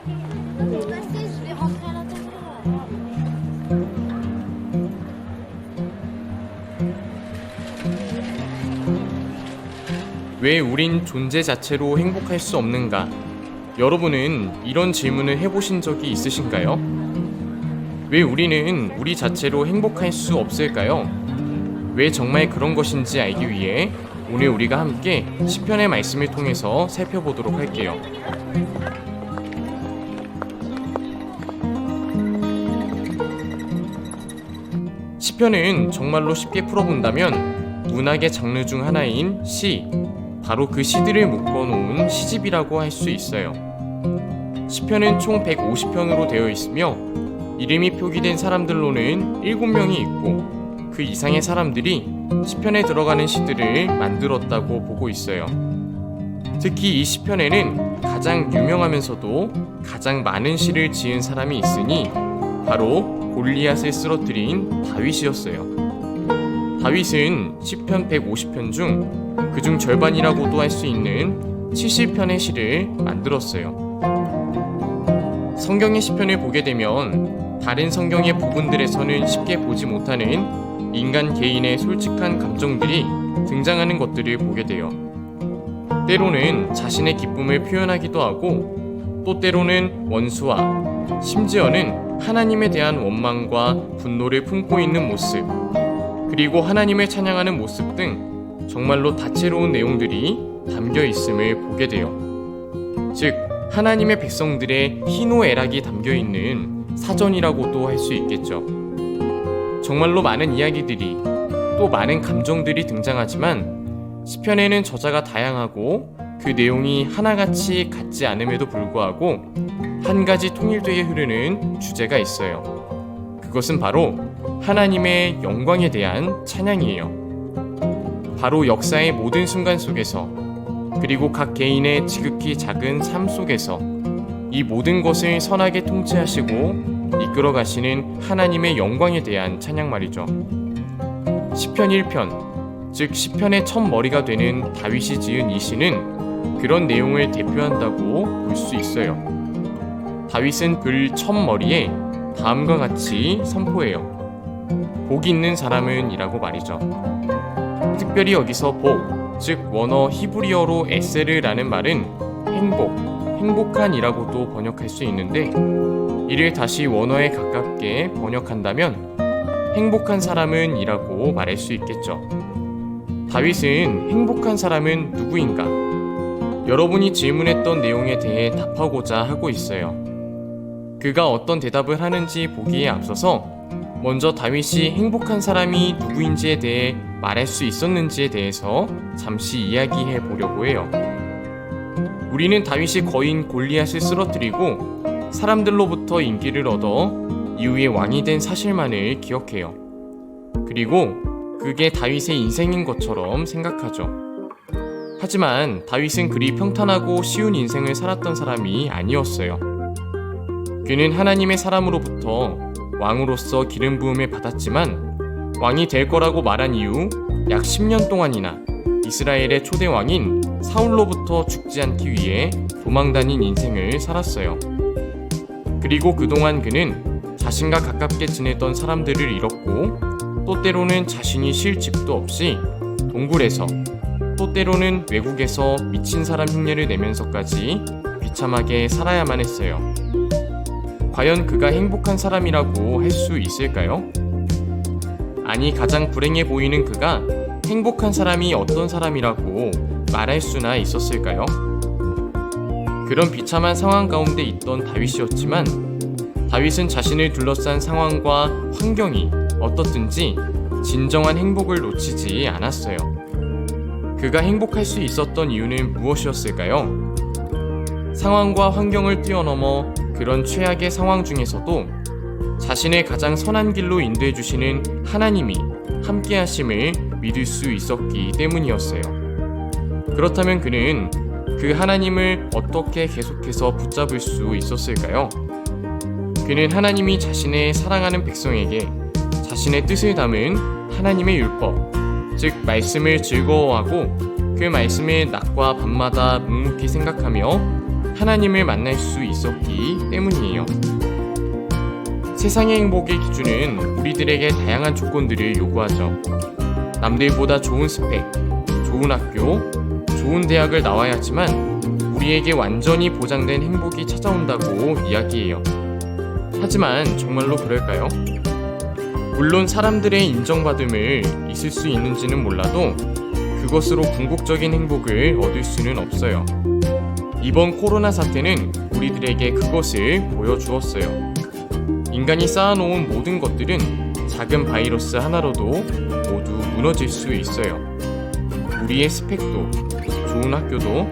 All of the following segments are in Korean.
Je vais rentrer à l'intérieur. 왜 우린 존재 자체로 행복할 수 없는가? 여러분은 이런 질문을 해보신 적이 있으신가요? 왜 우리는 우리 자체로 행복할 수 없을까요? 왜 정말 그런 것인지 알기 위해 오늘 우리가 함께 시편의 말씀을 통해서 살펴보도록 할게요. 시편은 정말로 쉽게 풀어본다면 문학의 장르 중 하나인 시, 바로 그 시들을 묶어놓은 시집이라고 할 수 있어요. 시편은 총 150편으로 되어 있으며 이름이 표기된 사람들로는 7명이 있고 그 이상의 사람들이 시편에 들어가는 시들을 만들었다고 보고 있어요. 특히 이 시편에는 가장 유명하면서도 가장 많은 시를 지은 사람이 있으니 바로 골리앗을 쓰러뜨린 다윗이었어요. 다윗은 시편 150편 중 그중 절반이라고도 할 수 있는 70편의 시를 만들었어요. 성경의 시편을 보게 되면 다른 성경의 부분들에서는 쉽게 보지 못하는 인간 개인의 솔직한 감정들이 등장하는 것들을 보게 돼요. 때로는 자신의 기쁨을 표현하기도 하고 또 때로는 원수와 심지어는 하나님에 대한 원망과 분노를 품고 있는 모습, 그리고 하나님을 찬양하는 모습 등 정말로 다채로운 내용들이 담겨 있음을 보게 돼요. 즉, 하나님의 백성들의 희노애락이 담겨 있는 사전이라고도 할 수 있겠죠. 정말로 많은 이야기들이 또 많은 감정들이 등장하지만 시편에는 저자가 다양하고 그 내용이 하나같이 같지 않음에도 불구하고 한 가지 통일되게 흐르는 주제가 있어요. 그것은 바로 하나님의 영광에 대한 찬양이에요. 바로 역사의 모든 순간 속에서 그리고 각 개인의 지극히 작은 삶 속에서 이 모든 것을 선하게 통치하시고 이끌어 가시는 하나님의 영광에 대한 찬양 말이죠. 시편 1편, 즉 시편의 첫 머리가 되는 다윗이 지은 이 시는 그런 내용을 대표한다고 볼 수 있어요. 다윗은 글 첫 머리에 다음과 같이 선포해요. 복 있는 사람은 이라고 말이죠. 특별히 여기서 복, 즉 원어 히브리어로 에세르라는 말은 행복, 행복한이라고도 번역할 수 있는데 이를 다시 원어에 가깝게 번역한다면 행복한 사람은 이라고 말할 수 있겠죠. 다윗은 행복한 사람은 누구인가? 여러분이 질문했던 내용에 대해 답하고자 하고 있어요. 그가 어떤 대답을 하는지 보기에 앞서서 먼저 다윗이 행복한 사람이 누구인지에 대해 말할 수 있었는지에 대해서 잠시 이야기해 보려고 해요. 우리는 다윗이 거인 골리앗을 쓰러뜨리고 사람들로부터 인기를 얻어 이후에 왕이 된 사실만을 기억해요. 그리고 그게 다윗의 인생인 것처럼 생각하죠. 하지만 다윗은 그리 평탄하고 쉬운 인생을 살았던 사람이 아니었어요. 그는 하나님의 사람으로부터 왕으로서 기름 부음을 받았지만 왕이 될 거라고 말한 이후 약 10년 동안이나 이스라엘의 초대 왕인 사울로부터 죽지 않기 위해 도망다닌 인생을 살았어요. 그리고 그동안 그는 자신과 가깝게 지내던 사람들을 잃었고 또 때로는 자신이 쉴 집도 없이 동굴에서 또 때로는 외국에서 미친 사람 흉내를 내면서까지 비참하게 살아야만 했어요. 과연 그가 행복한 사람이라고 할 수 있을까요? 아니, 가장 불행해 보이는 그가 행복한 사람이 어떤 사람이라고 말할 수나 있었을까요? 그런 비참한 상황 가운데 있던 다윗이었지만 다윗은 자신을 둘러싼 상황과 환경이 어떻든지 진정한 행복을 놓치지 않았어요. 그가 행복할 수 있었던 이유는 무엇이었을까요? 상황과 환경을 뛰어넘어 그런 최악의 상황 중에서도 자신의 가장 선한 길로 인도해 주시는 하나님이 함께 하심을 믿을 수 있었기 때문이었어요. 그렇다면 그는 그 하나님을 어떻게 계속해서 붙잡을 수 있었을까요? 그는 하나님이 자신의 사랑하는 백성에게 자신의 뜻을 담은 하나님의 율법, 즉 말씀을 즐거워하고 그 말씀을 낮과 밤마다 묵묵히 생각하며 하나님을 만날 수 있었기 때문이에요. 세상의 행복의 기준은 우리들에게 다양한 조건들을 요구하죠. 남들보다 좋은 스펙, 좋은 학교, 좋은 대학을 나와야지만 우리에게 완전히 보장된 행복이 찾아온다고 이야기해요. 하지만 정말로 그럴까요? 물론 사람들의 인정받음을 있을 수 있는지는 몰라도 그것으로 궁극적인 행복을 얻을 수는 없어요. 이번 코로나 사태는 우리들에게 그것을 보여주었어요. 인간이 쌓아놓은 모든 것들은 작은 바이러스 하나로도 모두 무너질 수 있어요. 우리의 스펙도, 좋은 학교도,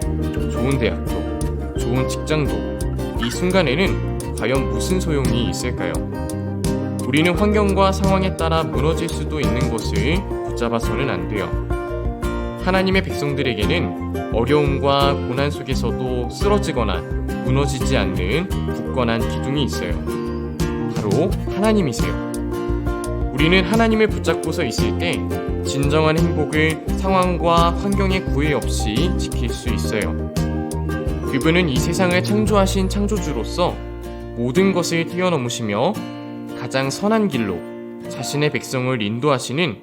좋은 대학도, 좋은 직장도 이 순간에는 과연 무슨 소용이 있을까요? 우리는 환경과 상황에 따라 무너질 수도 있는 것을 붙잡아서는 안 돼요. 하나님의 백성들에게는 어려움과 고난 속에서도 쓰러지거나 무너지지 않는 굳건한 기둥이 있어요. 바로 하나님이세요. 우리는 하나님을 붙잡고서 있을 때 진정한 행복을 상황과 환경의 구애 없이 지킬 수 있어요. 그분은 이 세상을 창조하신 창조주로서 모든 것을 뛰어넘으시며 가장 선한 길로 자신의 백성을 인도하시는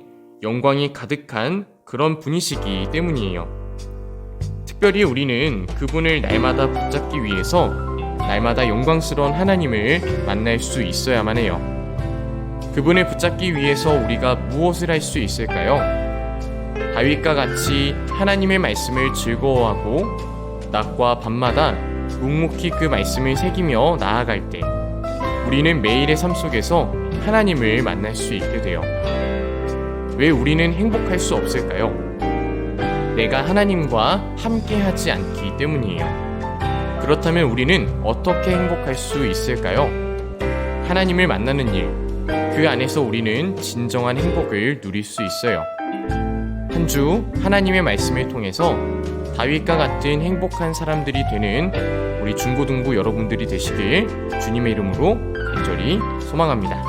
영광이 가득한 그런 분이시기 때문이에요. 특별히 우리는 그분을 날마다 붙잡기 위해서 날마다 영광스러운 하나님을 만날 수 있어야만 해요. 그분을 붙잡기 위해서 우리가 무엇을 할 수 있을까요? 다윗과 같이 하나님의 말씀을 즐거워하고 낮과 밤마다 묵묵히 그 말씀을 새기며 나아갈 때 우리는 매일의 삶 속에서 하나님을 만날 수 있게 돼요. 왜 우리는 행복할 수 없을까요? 내가 하나님과 함께하지 않기 때문이에요. 그렇다면 우리는 어떻게 행복할 수 있을까요? 하나님을 만나는 일, 그 안에서 우리는 진정한 행복을 누릴 수 있어요. 한 주 하나님의 말씀을 통해서 다윗과 같은 행복한 사람들이 되는 우리 중고등부 여러분들이 되시길 주님의 이름으로 간절히 소망합니다.